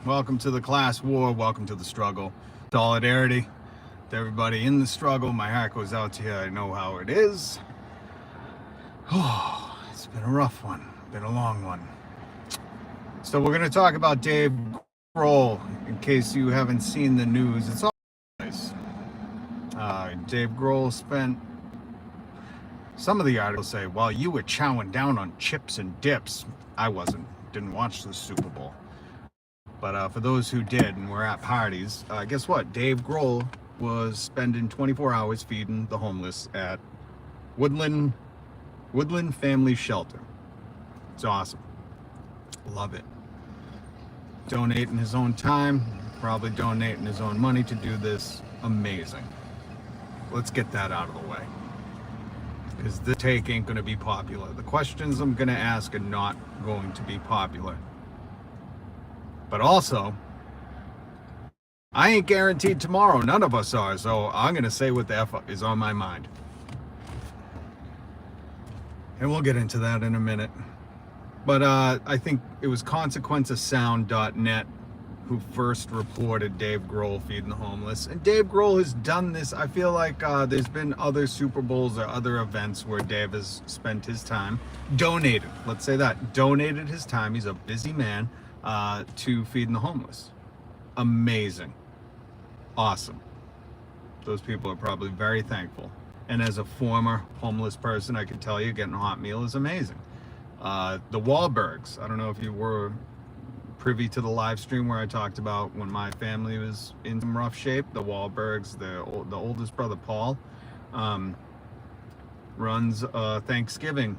Welcome to the class war. Welcome to the struggle. Solidarity to everybody in the struggle. My heart goes out to you. I know how it is. Oh, it's been a rough one. Been a long one. So we're going to talk about Dave Grohl. In case you haven't seen the news, it's all nice. Dave Grohl spent, some of the articles say, while you were chowing down on chips and dips. I wasn't. Didn't watch the Super Bowl. But for those who did and were at parties, guess what? Dave Grohl was spending 24 hours feeding the homeless at Woodland Family Shelter. It's awesome. Love it. Donating his own time, probably donating his own money to do this. Amazing. Let's get that out of the way, because the take ain't going to be popular. The questions I'm going to ask are not going to be popular. But also, I ain't guaranteed tomorrow. None of us are. So I'm going to say what the F is on my mind. And we'll get into that in a minute. But I think it was consequenceofsound.net who first reported Dave Grohl feeding the homeless. And Dave Grohl has done this. I feel like there's been other Super Bowls or other events where Dave has spent his time, donated, let's say that, donated his time. He's a busy man. To feeding the homeless. Amazing. Awesome. Those people are probably very thankful. And as a former homeless person, I can tell you getting a hot meal is amazing. The Wahlbergs, I don't know if you were privy to the live stream where I talked about when my family was in some rough shape. The Wahlbergs, the oldest brother Paul, runs a Thanksgiving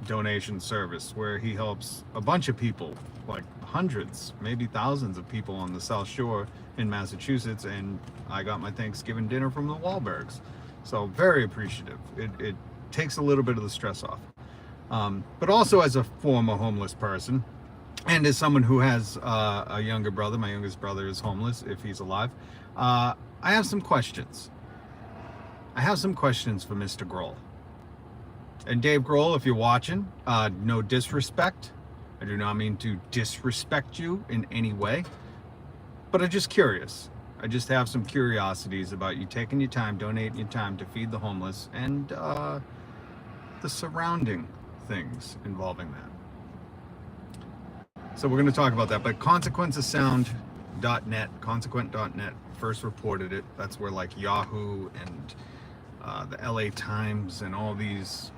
donation service where he helps a bunch of people, like hundreds, maybe thousands of people on the South Shore in Massachusetts, and I got my Thanksgiving dinner from the Wahlbergs. So very appreciative. It takes a little bit of the stress off. But also as a former homeless person, and as someone who has a younger brother, my youngest brother is homeless, if he's alive, I have some questions. I have some questions for Mr. Grohl. And Dave Grohl, if you're watching, no disrespect. I do not mean to disrespect you in any way, but I'm just curious. I just have some curiosities about you taking your time, donating your time to feed the homeless, and the surrounding things involving that. So we're going to talk about that, but consequenceofsound.net, consequent.net first reported it. That's where like Yahoo and the LA Times and all these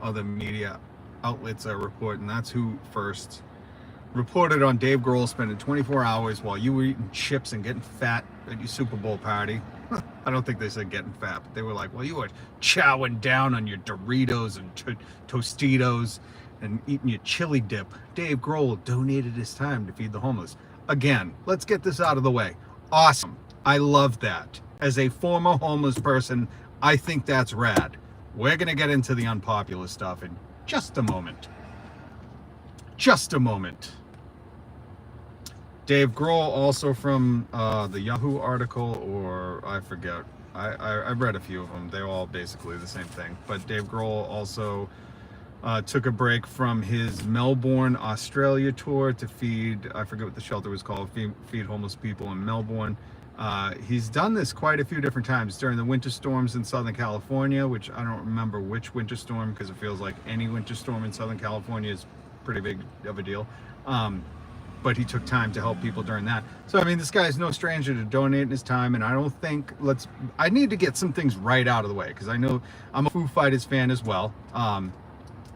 other media outlets are reporting. That's who first reported on Dave Grohl spending 24 hours while you were eating chips and getting fat at your Super Bowl party. I don't think they said getting fat, but they were like, well, you were chowing down on your Doritos and Tostitos and eating your chili dip. Dave Grohl donated his time to feed the homeless. Again, let's get this out of the way. Awesome. I love that. As a former homeless person, I think that's rad. We're going to get into the unpopular stuff in just a moment. Just a moment. Dave Grohl, also from the Yahoo article, or I forget. I read a few of them. They're all basically the same thing. But Dave Grohl also took a break from his Melbourne, Australia tour to feed, I forget what the shelter was called, feed homeless people in Melbourne. He's done this quite a few different times during the winter storms in Southern California, which I don't remember which winter storm, because it feels like any winter storm in Southern California is pretty big of a deal. But he took time to help people during that. So, I mean, this guy's no stranger to donating his time, and I don't think, I need to get some things right out of the way, because I know I'm a Foo Fighters fan as well. I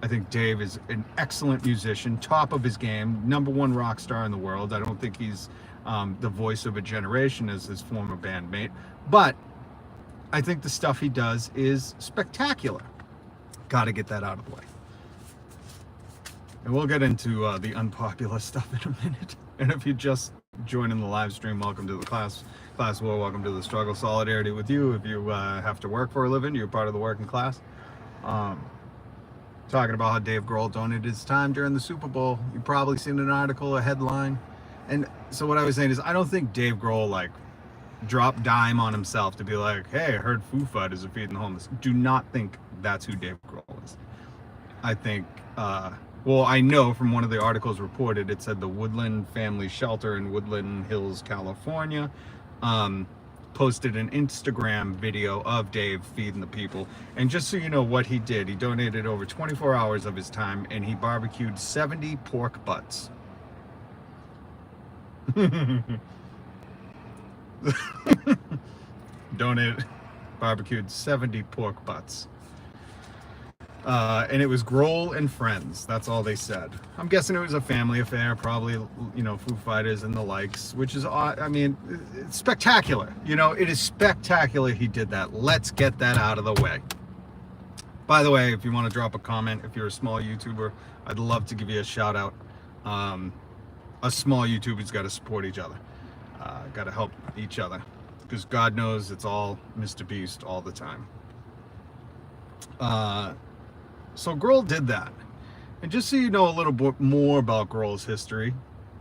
think Dave is an excellent musician, top of his game, #1 rock star in the world. I don't think he's the voice of a generation as his former bandmate, but I think the stuff he does is spectacular. Got to get that out of the way. And we'll get into the unpopular stuff in a minute. And if you're just joining the live stream, welcome to the class war, welcome to the struggle. Solidarity with you. If you have to work for a living, you're part of the working class. Talking about how Dave Grohl donated his time during the Super Bowl. You've probably seen an article, a headline. And so what I was saying is, I don't think Dave Grohl like dropped dime on himself to be like, hey, I heard Foo Fighters are feeding the homeless. Do not think that's who Dave Grohl is. I think Well, I know from one of the articles reported, it said the Woodland Family Shelter in Woodland Hills, California, um, posted an Instagram video of Dave feeding the people. And just so you know what he did, he donated over 24 hours of his time and he barbecued 70 pork butts. Barbecued 70 pork butts. And it was Grohl and friends. That's all they said. I'm guessing it was a family affair, probably, you know, Foo Fighters and the likes, which is, I mean, it's spectacular. You know, it is spectacular he did that. Let's get that out of the way. By the way, if you want to drop a comment, if you're a small YouTuber, I'd love to give you a shout out. Us small YouTubers got to support each other. Got to help each other. Because God knows it's all Mr. Beast all the time. So Grohl did that. And just so you know a little bit more about Grohl's history,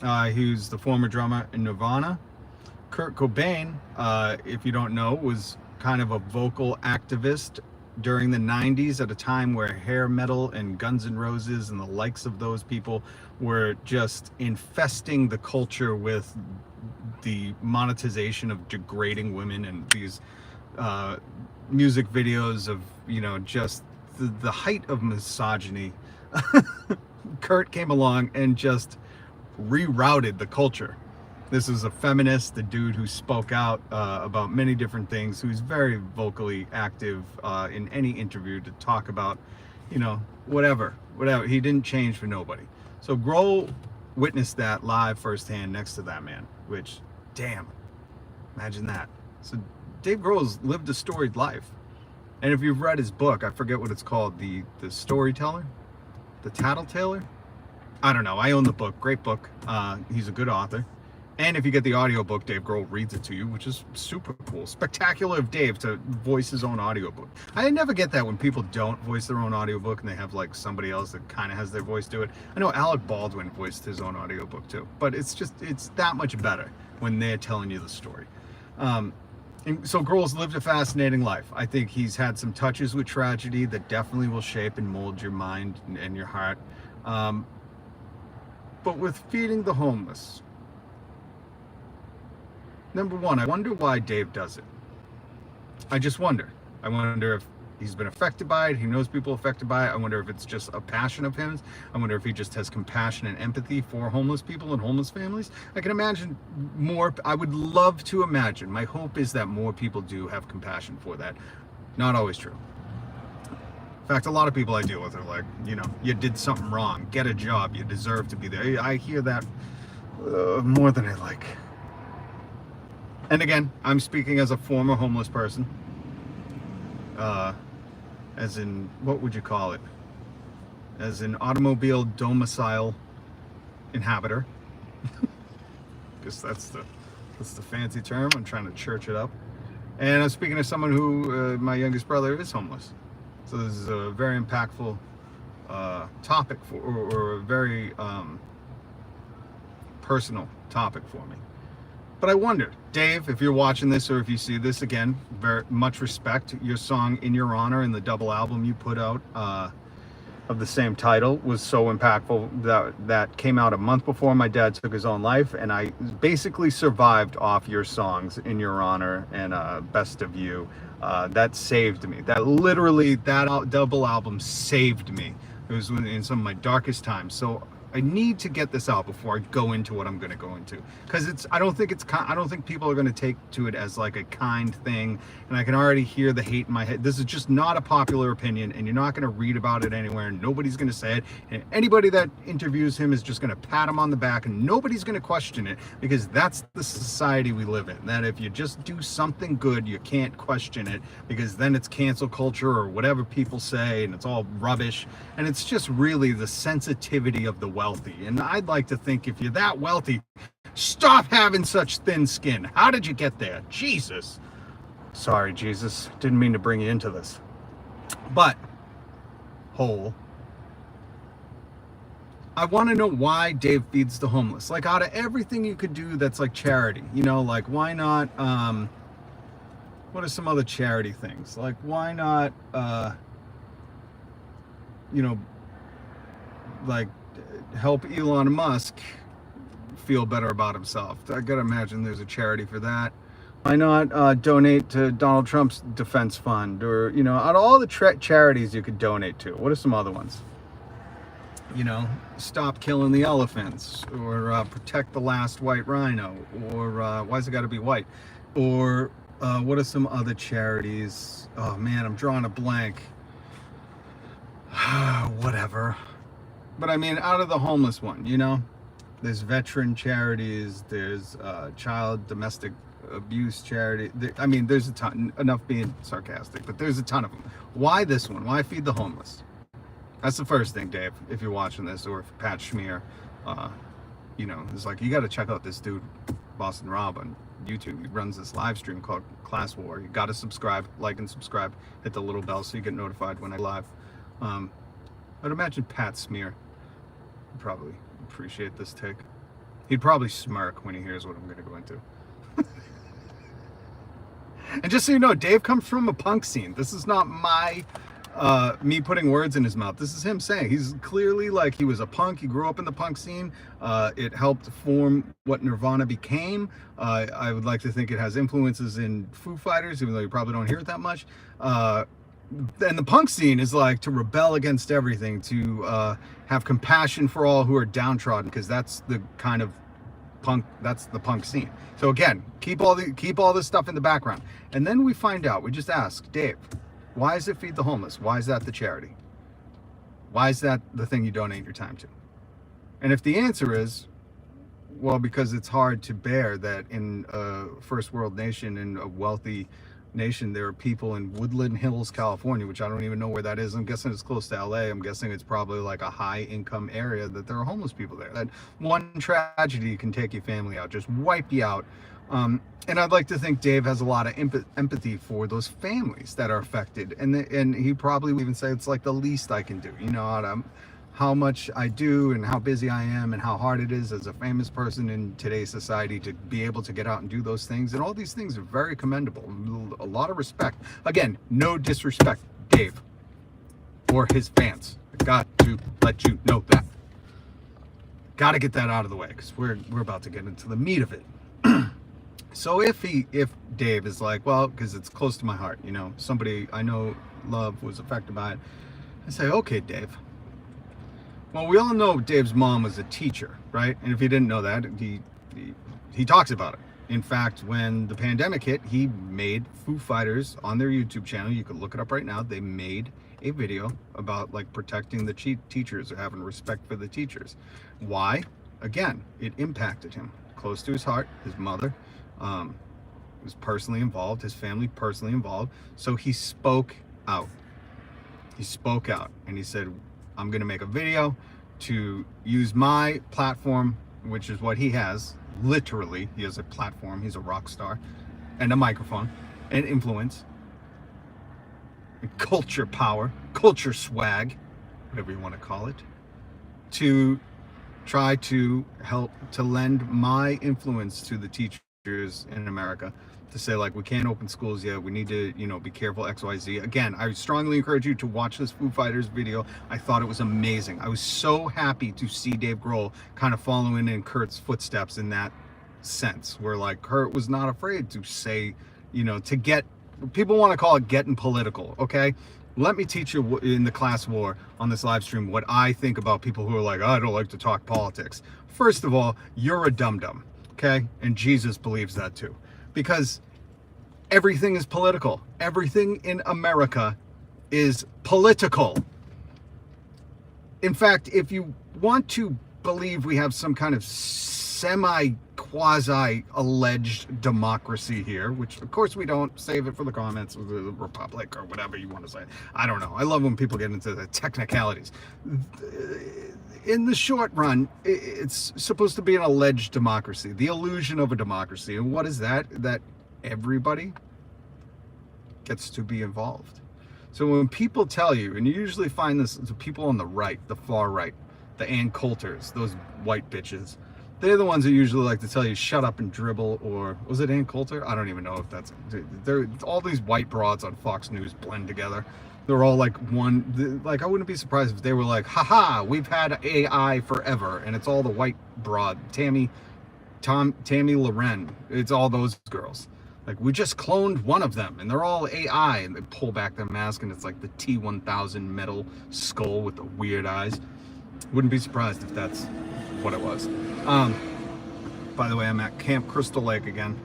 he was the former drummer in Nirvana. Kurt Cobain, if you don't know, was kind of a vocal activist during the 90s at a time where hair metal and Guns N' Roses and the likes of those people were just infesting the culture with the monetization of degrading women and these music videos of, you know, just the height of misogyny. Kurt came along and just rerouted the culture. This is a feminist, the dude who spoke out about many different things, who's very vocally active in any interview to talk about, you know, whatever. He didn't change for nobody. So Grohl witnessed that live firsthand next to that man, which, damn, imagine that. So Dave Grohl's lived a storied life. And if you've read his book, I forget what it's called, the Storyteller, the Tattletailer. I don't know. I own the book. Great book. He's a good author. And if you get the audiobook, Dave Grohl reads it to you, which is super cool. Spectacular of Dave to voice his own audiobook. I never get that when people don't voice their own audiobook and they have like somebody else that kind of has their voice do it. I know Alec Baldwin voiced his own audiobook too, but it's that much better when they're telling you the story. And so Grohl's lived a fascinating life. I think he's had some touches with tragedy that definitely will shape and mold your mind and your heart. But with feeding the homeless, number one, I wonder why Dave does it. I just wonder. I wonder if he's been affected by it. He knows people affected by it. I wonder if it's just a passion of his. I wonder if he just has compassion and empathy for homeless people and homeless families. I can imagine more. I would love to imagine. My hope is that more people do have compassion for that. Not always true. In fact, a lot of people I deal with are like, you know, you did something wrong. Get a job. You deserve to be there. I hear that more than I like. And again, I'm speaking as a former homeless person. As in, what would you call it? As an automobile domicile inhabitor. Because that's the fancy term. I'm trying to church it up. And I'm speaking as someone who, my youngest brother is homeless. So this is a very impactful topic or a very personal topic for me. But I wonder, Dave, if you're watching this or if you see this, again, very much respect. Your song In Your Honor and the double album you put out of the same title was so impactful. That came out a month before my dad took his own life, and I basically survived off your songs In Your Honor and Best of You. That saved me. That double album saved me. It was in some of my darkest times. So I need to get this out before I go into what I'm going to go into, because I don't think people are going to take to it as like a kind thing, and I can already hear the hate in my head. This is just not a popular opinion, and you're not going to read about it anywhere, and nobody's going to say it, and anybody that interviews him is just going to pat him on the back, and nobody's going to question it, because that's the society we live in, that if you just do something good, you can't question it, because then it's cancel culture or whatever people say, and it's all rubbish. And it's just really the sensitivity of the wealthy. And I'd like to think, if you're that wealthy, stop having such thin skin. How did you get there? Jesus. Sorry, Jesus. Didn't mean to bring you into this. But, I want to know why Dave feeds the homeless. Like, out of everything you could do that's like charity, you know, like, why not, what are some other charity things? Like, why not, you know, like help Elon Musk feel better about himself. I gotta imagine there's a charity for that. Why not donate to Donald Trump's defense fund, or out of all the charities you could donate to? What are some other ones? Stop killing the elephants, or protect the last white rhino, or why's it got to be white? Or what are some other charities? Oh man, I'm drawing a blank. Whatever. But I mean, out of the homeless one, there's veteran charities, there's child domestic abuse charity. I mean, there's a ton, enough being sarcastic, but there's a ton of them. Why this one? Why feed the homeless? That's the first thing, Dave, if you're watching this, or if Pat Schmear, it's like, you got to check out this dude, Boston Rob, on YouTube. He runs this live stream called Class War. You got to subscribe, like and subscribe, hit the little bell so you get notified when I live. I'd imagine Pat Schmear would probably appreciate this take. He'd probably smirk when he hears what I'm going to go into. And just so you know, Dave comes from a punk scene. This is not me putting words in his mouth. This is him saying he's clearly, like, he was a punk. He grew up in the punk scene. It helped form what Nirvana became. I would like to think it has influences in Foo Fighters, even though you probably don't hear it that much. And the punk scene is like to rebel against everything, to have compassion for all who are downtrodden, because that's the kind of punk, that's the punk scene. So again, keep all this stuff in the background. And then we find out, we just ask, Dave, why is it Feed the Homeless? Why is that the charity? Why is that the thing you donate your time to? And if the answer is, well, because it's hard to bear that in a first world nation, in a wealthy nation, there are people in Woodland Hills, California, which I don't even know where that is. I'm guessing it's close to LA. I'm guessing it's probably like a high income area, that there are homeless people there. That one tragedy can take your family out, just wipe you out. And I'd like to think Dave has a lot of empathy for those families that are affected. And he probably would even say it's like the least I can do, how much I do and how busy I am and how hard it is as a famous person in today's society to be able to get out and do those things. And all these things are very commendable. A lot of respect. Again, no disrespect, Dave, or his fans. I got to let you know that. Got to get that out of the way, because we're about to get into the meat of it. So if Dave is like, well, because it's close to my heart, somebody I know love was affected by it, I say, okay, Dave. Well, we all know Dave's mom was a teacher, right? And if you didn't know that, he talks about it. In fact, when the pandemic hit, he made Foo Fighters on their YouTube channel. You can look it up right now. They made a video about like protecting the teachers, or having respect for the teachers. Why? Again, it impacted him. Close to his heart, his mother was personally involved, his family personally involved. So he spoke out. He spoke out and he said, I'm going to make a video to use my platform, which is what he has. Literally, he has a platform. He's a rock star, and a microphone, and influence, and culture power, culture swag, whatever you want to call it, to try to help to lend my influence to the teachers in America, to say, like, we can't open schools yet, we need to be careful, XYZ. Again, I strongly encourage you to watch this Foo Fighters video. I thought it was amazing. I was so happy to see Dave Grohl kind of following in Kurt's footsteps in that sense, where like Kurt was not afraid to say, to get, people want to call it getting political. Okay, let me teach you in the class war on this live stream what I think about people who are like, I don't like to talk politics. First of all, you're a dum-dum, okay? And Jesus believes that too. Because everything is political. Everything in America is political. In fact, if you want to believe we have some kind of semi-quasi-alleged democracy here, which of course we don't, save it for the comments of the republic or whatever you want to say. I don't know. I love when people get into the technicalities. In the short run, it's supposed to be an alleged democracy, the illusion of a democracy. And what is that? That everybody gets to be involved. So when people tell you, and you usually find this, the people on the right, the far right, the Ann Coulters, those white bitches, they're the ones that usually like to tell you, shut up and dribble, or was it Ann Coulter? I don't even know if that's, they're all these white broads on Fox News blend together. They're all like one, like I wouldn't be surprised if they were like, haha, we've had AI forever, and it's all the white broad, Tammy Loren, it's all those girls. Like, we just cloned one of them, and they're all AI, and they pull back their mask, and it's like the T-1000 metal skull with the weird eyes. Wouldn't be surprised if that's what it was. By the way, I'm at Camp Crystal Lake again.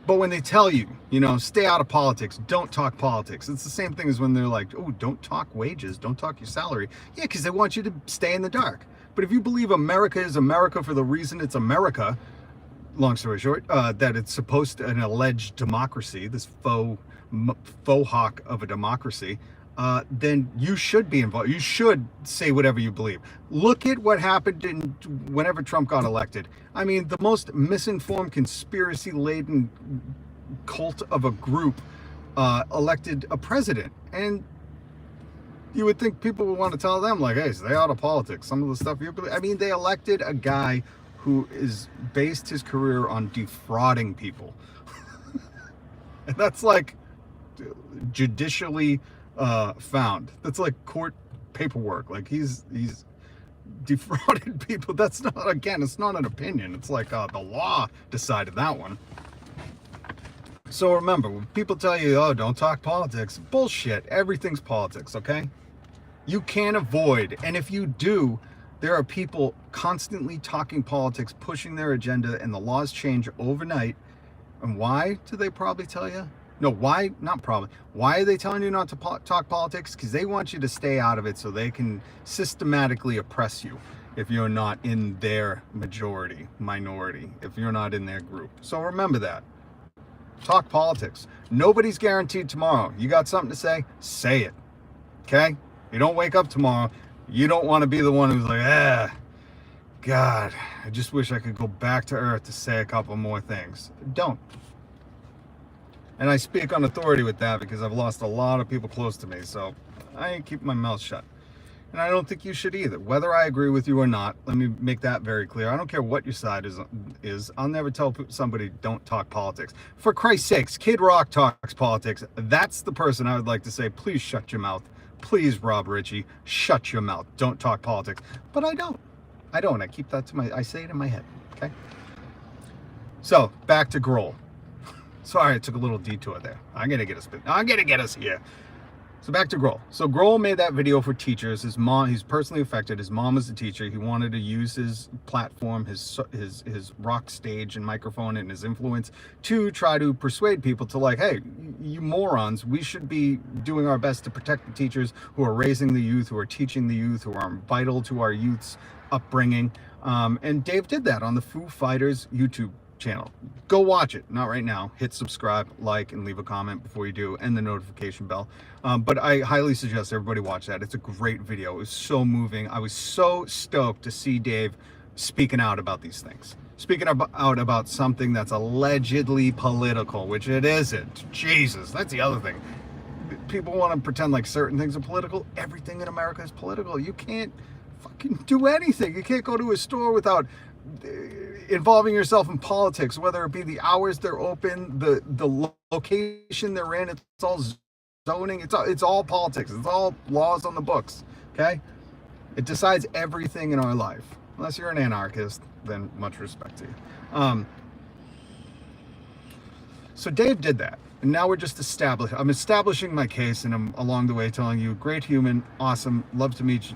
But when they tell you, stay out of politics, don't talk politics, it's the same thing as when they're like, oh, don't talk wages, don't talk your salary. Yeah, because they want you to stay in the dark. But if you believe America is America for the reason it's America, long story short, that it's supposed to, an alleged democracy, this faux hawk of a democracy, then you should be involved. You should say whatever you believe. Look at what happened whenever Trump got elected. I mean, the most misinformed, conspiracy-laden cult of a group elected a president. And you would think people would want to tell them, like, hey, stay out of politics. Some of the stuff you believe. I mean, they elected a guy who is based his career on defrauding people. And that's like judicially found. That's like court paperwork. Like he's defrauded people. That's not, again, it's not an opinion. It's like the law decided that one. So remember, when people tell you, oh, don't talk politics, bullshit. Everything's politics, okay? You can't avoid, and if you do, there are people constantly talking politics, pushing their agenda, and the laws change overnight. And why do they probably tell you? No, why? Not probably. Why are they telling you not to talk politics? Because they want you to stay out of it so they can systematically oppress you if you're not in their minority, if you're not in their group. So remember that. Talk politics. Nobody's guaranteed tomorrow. You got something to say it. Okay? You don't wake up tomorrow. You don't want to be the one who's like, God, I just wish I could go back to Earth to say a couple more things. Don't. And I speak on authority with that because I've lost a lot of people close to me, so I ain't keeping my mouth shut. And I don't think you should either. Whether I agree with you or not, let me make that very clear. I don't care what your side is. I'll never tell somebody don't talk politics. For Christ's sakes, Kid Rock talks politics. That's the person I would like to say, please shut your mouth. Please, Rob Ritchie, shut your mouth. Don't talk politics. But I don't. I keep that I say it in my head, okay? So, back to Grohl. Sorry, I took a little detour there. I'm going to get us here. So back to Grohl. So Grohl made that video for teachers. His mom, he's personally affected. His mom is a teacher. He wanted to use his platform, his rock stage and microphone and his influence to try to persuade people to like, hey, you morons, we should be doing our best to protect the teachers who are raising the youth, who are teaching the youth, who are vital to our youth's upbringing. And Dave did that on the Foo Fighters YouTube channel. Go watch it. Not right now. Hit subscribe, like, and leave a comment before you do, and the notification bell. But I highly suggest everybody watch that. It's a great video. It was so moving. I was so stoked to see Dave speaking out about these things. Speaking out about something that's allegedly political, which it isn't. Jesus, that's the other thing. People want to pretend like certain things are political. Everything in America is political. You can't fucking do anything. You can't go to a store without involving yourself in politics, whether it be the hours they're open, the location they're in. It's all zoning. It's all politics. It's all laws on the books. Okay, it decides everything in our life. Unless you're an anarchist, then much respect to you. So Dave did that, and now we're just I'm establishing my case, and I'm along the way telling you, great human, awesome, love to meet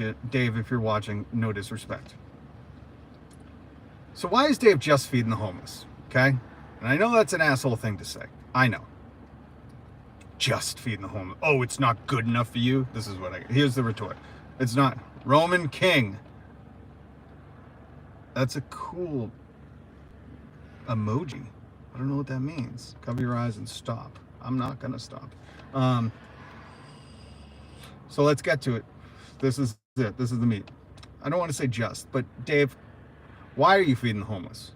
you, Dave. If you're watching, no disrespect. So why is Dave just feeding the homeless? Okay? And I know that's an asshole thing to say. I know. Just feeding the homeless. Oh, it's not good enough for you? This is here's the retort. It's not. Roman king. That's a cool emoji. I don't know what that means. Cover your eyes and stop. I'm not going to stop. So let's get to it. This is it. This is the meat. I don't want to say just, but Dave, why are you feeding the homeless?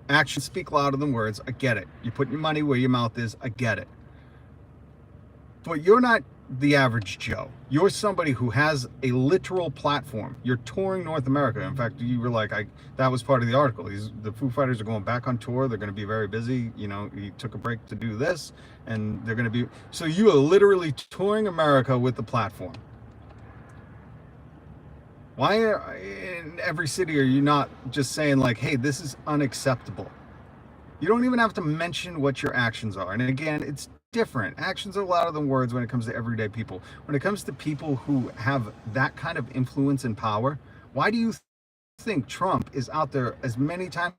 Actions speak louder than words. I get it. You're putting your money where your mouth is. I get it. But you're not the average Joe. You're somebody who has a literal platform. You're touring North America. In fact, you were like, that was part of the article. The Foo Fighters are going back on tour. They're going to be very busy. You know, he took a break to do this, and they're going to be. So you are literally touring America with the platform. Why in every city are you not just saying like, hey, this is unacceptable? You don't even have to mention what your actions are. And again, it's different. Actions are louder than words when it comes to everyday people. When it comes to people who have that kind of influence and power, why do you think Trump is out there as many times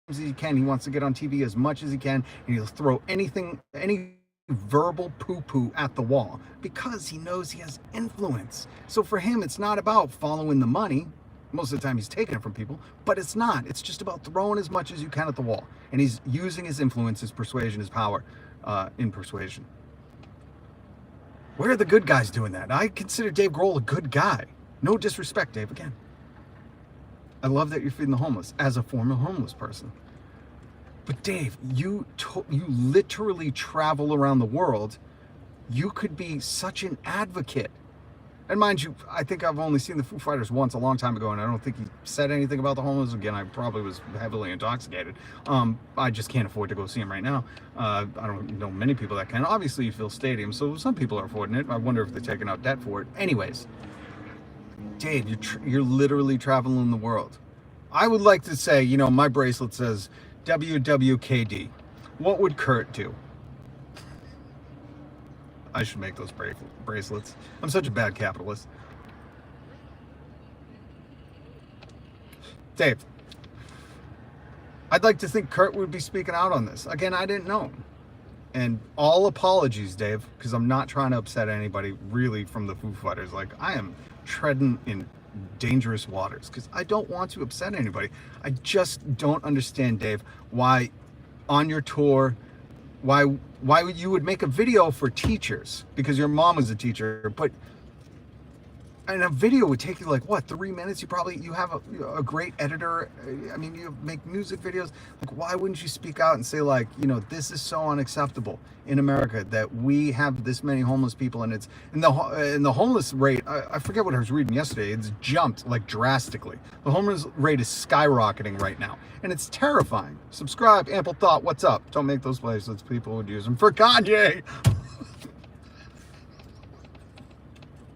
as he can? He wants to get on TV as much as he can, and he'll throw anything, any verbal poo-poo at the wall because he knows he has influence. So for him, it's not about following the money. Most of the time he's taking it from people, but it's not. It's just about throwing as much as you can at the wall. And he's using his influence, his persuasion, his power in persuasion. Where are the good guys doing that? I consider Dave Grohl a good guy. No disrespect, Dave, again. I love that you're feeding the homeless as a former homeless person. But Dave, you literally travel around the world. You could be such an advocate. And mind you, I think I've only seen the Foo Fighters once a long time ago, and I don't think he said anything about the homeless. Again, I probably was heavily intoxicated. I just can't afford to go see him right now. I don't know many people that can. Obviously, you fill stadiums, so some people are affording it. I wonder if they're taking out debt for it. Anyways, Dave, you're literally traveling the world. I would like to say, you know, my bracelet says WWKD. What would Kurt do? I should make those bracelets. I'm such a bad capitalist. Dave, I'd like to think Kurt would be speaking out on this. Again, I didn't know. And all apologies, Dave, because I'm not trying to upset anybody really from the Foo Fighters. Like, I am treading in dangerous waters because I don't want to upset anybody. I just don't understand, Dave, why on your tour, why you would make a video for teachers because your mom was a teacher, but and a video would take you like what, 3 minutes? You have a great editor. I mean, you make music videos. Like, why wouldn't you speak out and say like, you know, this is so unacceptable in America that we have this many homeless people, and it's in the homeless rate. I forget what I was reading yesterday. It's jumped like drastically. The homeless rate is skyrocketing right now, and it's terrifying. Subscribe, Ample Thought. What's up? Don't make those bracelets. People would use them for Kanye.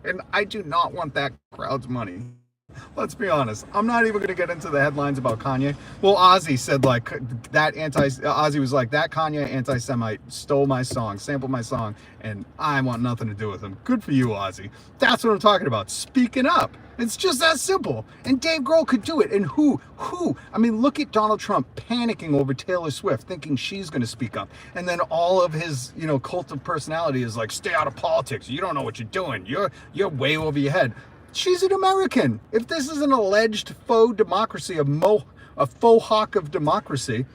And I do not want that crowd's money. Let's be honest. I'm not even going to get into the headlines about Kanye. Well, Ozzy said like that Ozzy was like, that Kanye anti-Semite stole my song, sampled my song, and I want nothing to do with him. Good for you, Ozzy. That's what I'm talking about. Speaking up. It's just that simple. And Dave Grohl could do it. And who? I mean, look at Donald Trump panicking over Taylor Swift, thinking she's going to speak up. And then all of his, you know, cult of personality is like, stay out of politics. You don't know what you're doing. You're way over your head. She's an American. If this is an alleged faux democracy, a faux hawk of democracy,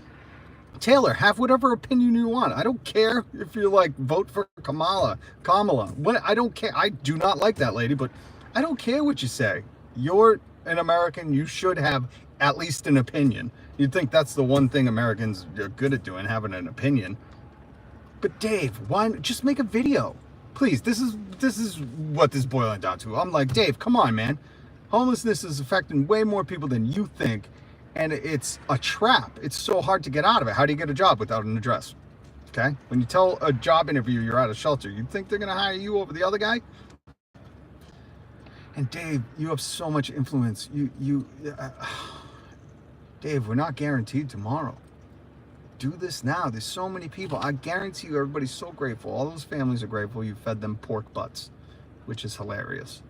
Taylor, have whatever opinion you want. I don't care if you're like, vote for Kamala. I don't care. I do not like that lady, but I don't care what you say. You're an American. You should have at least an opinion. You'd think that's the one thing Americans are good at doing, having an opinion. But Dave, why just make a video? Please, this is what this is boiling down to. I'm like, Dave, come on, man. Homelessness is affecting way more people than you think, and it's a trap. It's so hard to get out of it. How do you get a job without an address? Okay? When you tell a job interview you're out of shelter, you think they're going to hire you over the other guy? And Dave, you have so much influence. Dave, we're not guaranteed tomorrow. Do this now. There's so many people. I guarantee you everybody's so grateful. All those families are grateful you fed them pork butts, which is hilarious.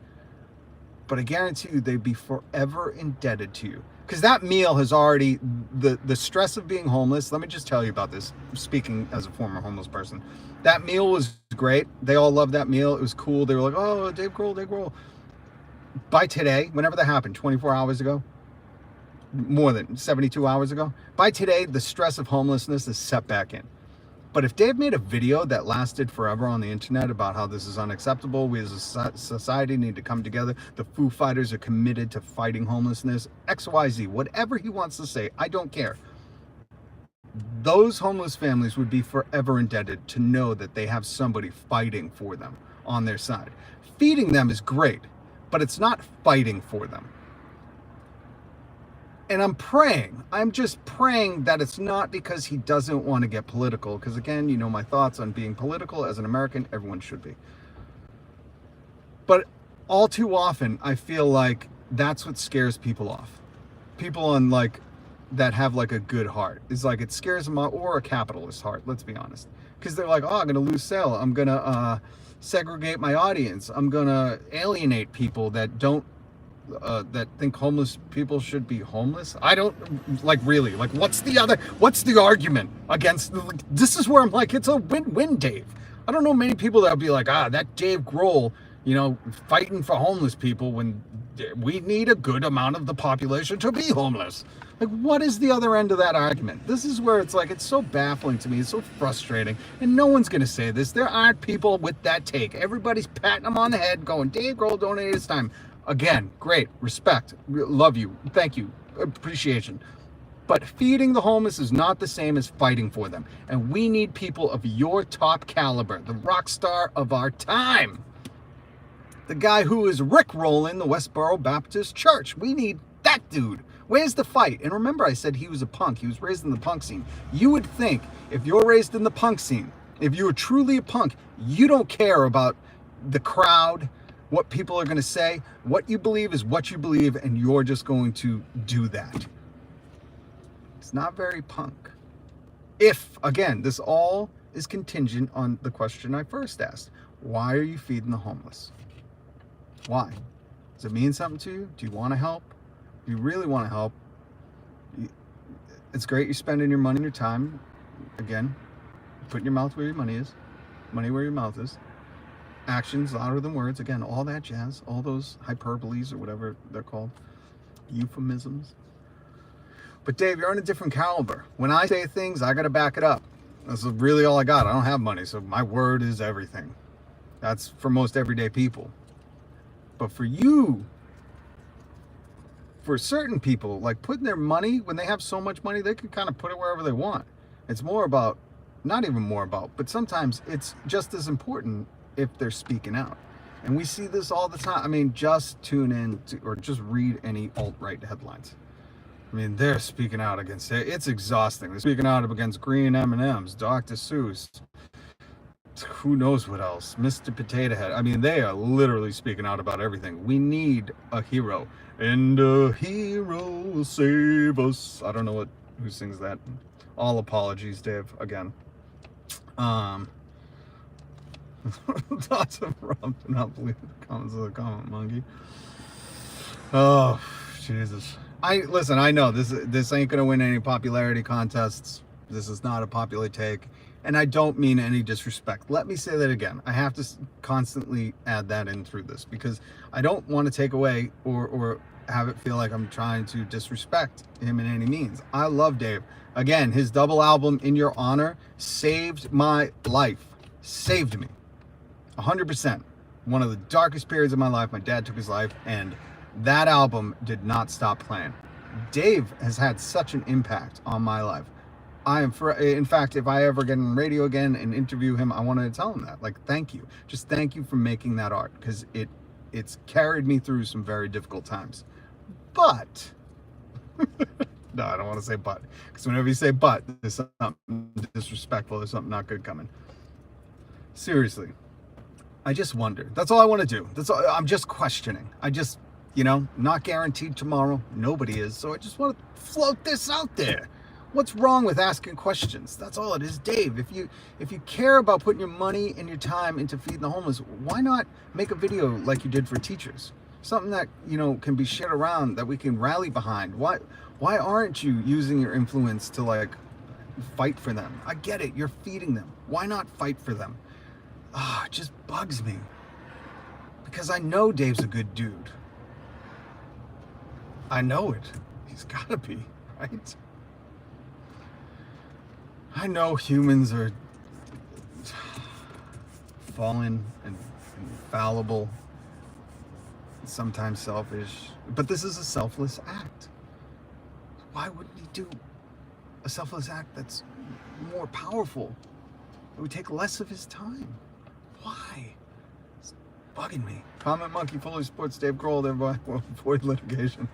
But I guarantee you they'd be forever indebted to you. Because that meal has already, the stress of being homeless, let me just tell you about this, speaking as a former homeless person. That meal was great. They all loved that meal. It was cool. They were like, oh, Dave Grohl. By today, whenever that happened, 24 hours ago, more than 72 hours ago, by today, the stress of homelessness is set back in. But if Dave made a video that lasted forever on the internet about how this is unacceptable, we as a society need to come together, the Foo Fighters are committed to fighting homelessness, XYZ, whatever he wants to say, I don't care. Those homeless families would be forever indebted to know that they have somebody fighting for them on their side. Feeding them is great, but it's not fighting for them. And I'm just praying that it's not because he doesn't want to get political, because again, you know my thoughts on being political. As an American, everyone should be. But all too often, I feel like that's what scares people off. People on like that have like a good heart. It's like it scares them off, or a capitalist heart, let's be honest. Because they're like, oh, I'm going to lose sale. I'm going to segregate my audience. I'm going to alienate people that don't that think homeless people should be homeless. I don't like really like what's the argument against like, this is where I'm like, it's a win-win, Dave. I don't know many people that'll be like, that Dave Grohl, you know, fighting for homeless people when we need a good amount of the population to be homeless. Like, what is the other end of that argument? This is where it's like, it's so baffling to me. It's so frustrating. And no one's going to say this. There aren't people with that take. Everybody's patting them on the head going, Dave Grohl donated his time. Again, great, respect, love you, thank you, appreciation. But feeding the homeless is not the same as fighting for them. And we need people of your top caliber, the rock star of our time. The guy who is rickrolling the Westboro Baptist Church. We need that dude. Where's the fight? And remember, I said he was a punk. He was raised in the punk scene. You would think if you're raised in the punk scene, if you were truly a punk, you don't care about the crowd, what people are going to say. What you believe is what you believe, and you're just going to do that. It's not very punk. If, again, this all is contingent on the question I first asked. Why are you feeding the homeless? Why? Does it mean something to you? Do you want to help? If you really want to help, it's great you're spending your money and your time. Again, putting your mouth where your money is. Money where your mouth is. Actions louder than words. Again, all that jazz. All those hyperboles or whatever they're called. Euphemisms. But Dave, you're on a different caliber. When I say things, I got to back it up. That's really all I got. I don't have money, so my word is everything. That's for most everyday people. But for you, for certain people, like putting their money, when they have so much money, they can kind of put it wherever they want. It's more about, not even more about, but sometimes it's just as important if they're speaking out. And we see this all the time. I mean, just tune in to, or just read any alt-right headlines. I mean, they're speaking out against it. It's exhausting. They're speaking out against green M&Ms, Dr. Seuss, who knows what else, Mr. Potato Head. I mean, they are literally speaking out about everything. We need a hero, and a hero will save us. I don't know who sings that. All apologies, Dave, again. Thoughts of Rob, do not believe the comments of the comment monkey. Oh, Jesus. Listen, I know this ain't gonna win any popularity contests. This is not a popular take, and I don't mean any disrespect. Let me say that again. I have to constantly add that in through this, because I don't want to take away or have it feel like I'm trying to disrespect him in any means. I love Dave. Again, his double album, In Your Honor, saved my life. Saved me. 100%. One of the darkest periods of my life. My dad took his life, and that album did not stop playing. Dave has had such an impact on my life. In fact, if I ever get on radio again and interview him, I wanted to tell him that. Like, thank you. Just thank you for making that art, because it's carried me through some very difficult times. But, no, I don't want to say but, because whenever you say but, there's something disrespectful, there's something not good coming. Seriously. I just wonder. That's all I want to do. That's all. I'm just questioning. I just, not guaranteed tomorrow. Nobody is. So I just want to float this out there. What's wrong with asking questions? That's all it is, Dave. If you care about putting your money and your time into feeding the homeless, why not make a video like you did for teachers? Something that, can be shared around, that we can rally behind. Why aren't you using your influence to like fight for them? I get it. You're feeding them. Why not fight for them? It just bugs me, because I know Dave's a good dude. I know it. He's got to be, right? I know humans are fallen and fallible, sometimes selfish, but this is a selfless act. Why wouldn't he do a selfless act that's more powerful? It would take less of his time. Why? bugging me. Comment Monkey fully supports Dave Grohl, thereby will avoid litigation.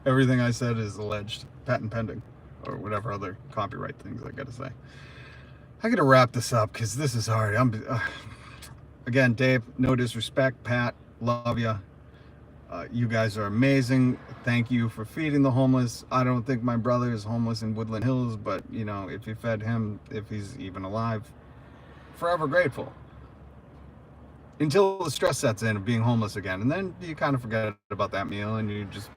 Everything I said is alleged, patent pending, or whatever other copyright things I gotta say. I gotta wrap this up because this is hard. Again, Dave, no disrespect. Pat, love you. You guys are amazing. Thank you for feeding the homeless. I don't think my brother is homeless in Woodland Hills, but you know, if you fed him, if he's even alive, forever grateful. Until the stress sets in of being homeless again, and then you kind of forget about that meal and you just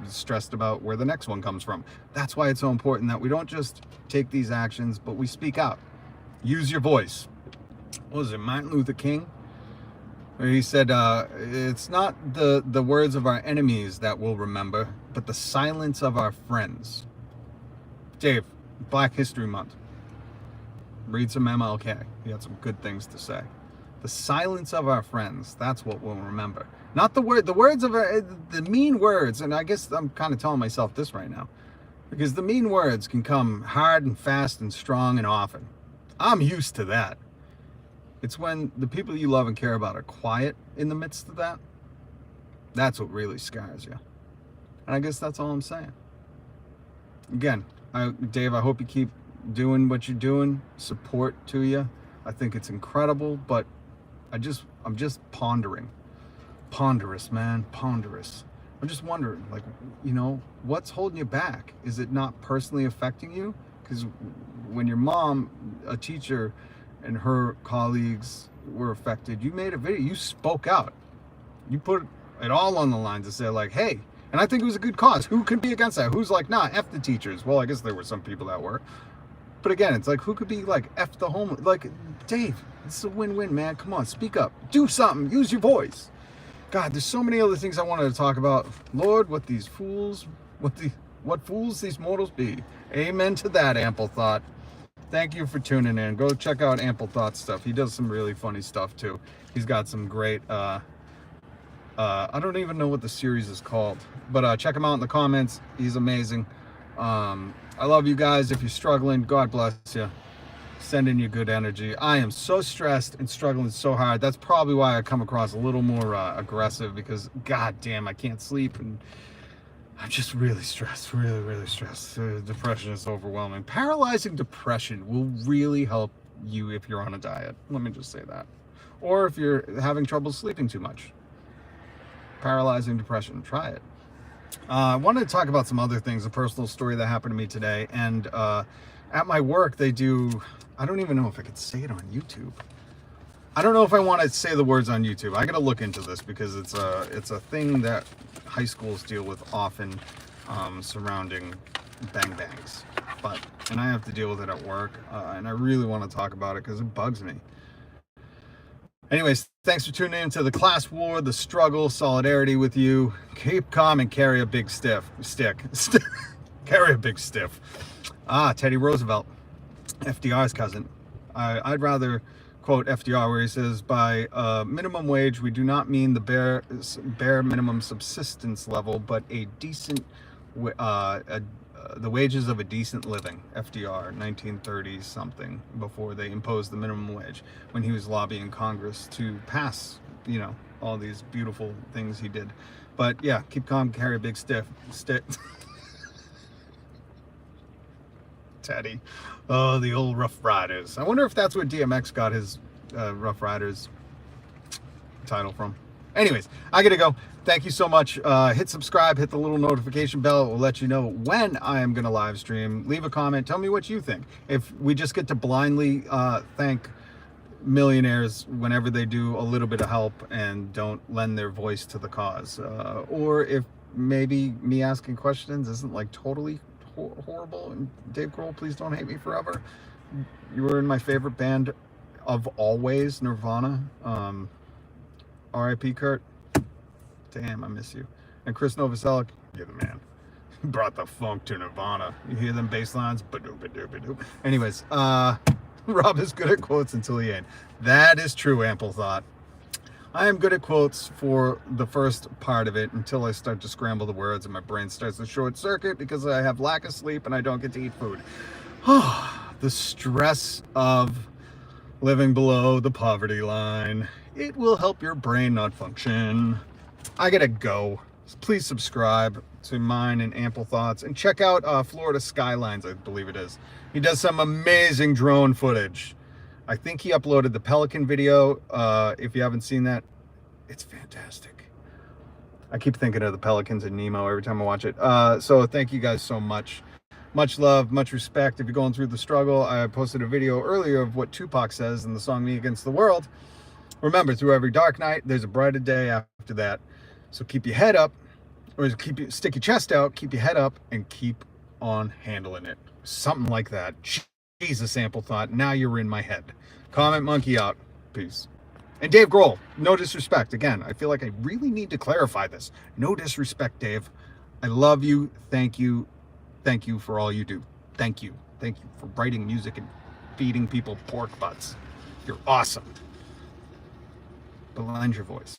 stressed about where the next one comes from. That's why it's so important that we don't just take these actions, but we speak out. Use your voice. What was it, Martin Luther King? Where he said, it's not the words of our enemies that we'll remember, but the silence of our friends. Dave, Black History Month. Read some MLK. He had some good things to say. The silence of our friends, that's what we'll remember. Not the words of the mean words, and I guess I'm kind of telling myself this right now, because the mean words can come hard and fast and strong and often. I'm used to that. It's when the people you love and care about are quiet in the midst of that. That's what really scars you. And I guess that's all I'm saying. Again, Dave, I hope you keep doing what you're doing. Support to you. I think it's incredible, but I'm just pondering. Ponderous, man, ponderous. I'm just wondering, like, you know, what's holding you back? Is it not personally affecting you? Because when your mom, a teacher, and her colleagues were affected, you made a video, you spoke out. You put it all on the line to say, like, hey, and I think it was a good cause. Who could be against that? Who's like, nah, F the teachers? Well, I guess there were some people that were. But again, it's like, who could be like, F the homeless? Like, Dave, it's a win-win, man. Come on, speak up. Do something. Use your voice. God, there's so many other things I wanted to talk about. Lord, what fools these mortals be. Amen to that, Ample Thought. Thank you for tuning in. Go check out Ample Thought stuff. He does some really funny stuff, too. He's got some great, I don't even know what the series is called, but check him out in the comments. He's amazing. I love you guys. If you're struggling, God bless you. Send in your good energy. I am so stressed and struggling so hard. That's probably why I come across a little more aggressive, because God damn, I can't sleep and I'm just really stressed, really stressed. Depression is overwhelming. Paralyzing depression will really help you if you're on a diet. Let me just say that. Or if you're having trouble sleeping too much. Paralyzing depression, try it. I wanted to talk about some other things, a personal story that happened to me today. And at my work, they do, I don't even know if I could say it on YouTube. I don't know if I want to say the words on YouTube. I got to look into this because it's a thing that high schools deal with often, surrounding bang bangs. And I have to deal with it at work, and I really want to talk about it because it bugs me. Anyways, thanks for tuning in to the class war, the struggle, solidarity with you. Keep calm and carry a big stick. Carry a big stiff. Teddy Roosevelt, FDR's cousin. I'd rather quote FDR where he says, by minimum wage, we do not mean the bare minimum subsistence level, but a decent, the wages of a decent living. FDR, 1930 something, before they imposed the minimum wage, when he was lobbying Congress to pass, you know, all these beautiful things he did. But yeah, keep calm, carry a big stick. Teddy. Oh, the old Rough Riders. I wonder if that's where DMX got his Rough Riders title from. Anyways, I gotta go. Thank you so much. Hit subscribe, hit the little notification bell. It will let you know when I am gonna live stream. Leave a comment. Tell me what you think. If we just get to blindly thank millionaires whenever they do a little bit of help and don't lend their voice to the cause, or if maybe me asking questions isn't like totally horrible. And Dave Grohl, please don't hate me forever. You were in my favorite band of always, Nirvana. R.I.P. Kurt. Damn, I miss you. And Chris Novoselic, you're the man. Brought the funk to Nirvana. You hear them bass lines? Ba-doo-ba-doo-ba-doo. Anyways, Rob is good at quotes until the end. That is true, Ample Thought. I am good at quotes for the first part of it until I start to scramble the words and my brain starts to short circuit because I have lack of sleep and I don't get to eat food. The stress of living below the poverty line It will help your brain not function. I gotta go. Please subscribe to mine and Ample Thoughts, and check out Florida Skylines, I believe it is. He does some amazing drone footage. I think he uploaded the Pelican video. If you haven't seen that, it's fantastic. I keep thinking of the Pelicans and Nemo every time I watch it. So thank you guys so much. Much love, much respect. If you're going through the struggle, I posted a video earlier of what Tupac says in the song Me Against the World. Remember, through every dark night, there's a brighter day after that. So keep your head up, or stick your chest out, keep your head up, and keep on handling it. Something like that. Jesus, Ample Thought. Now you're in my head. Comment Monkey out. Peace. And Dave Grohl, no disrespect. Again, I feel like I really need to clarify this. No disrespect, Dave. I love you. Thank you. Thank you for all you do. Thank you. Thank you for writing music and feeding people pork butts. You're awesome. But lend your voice.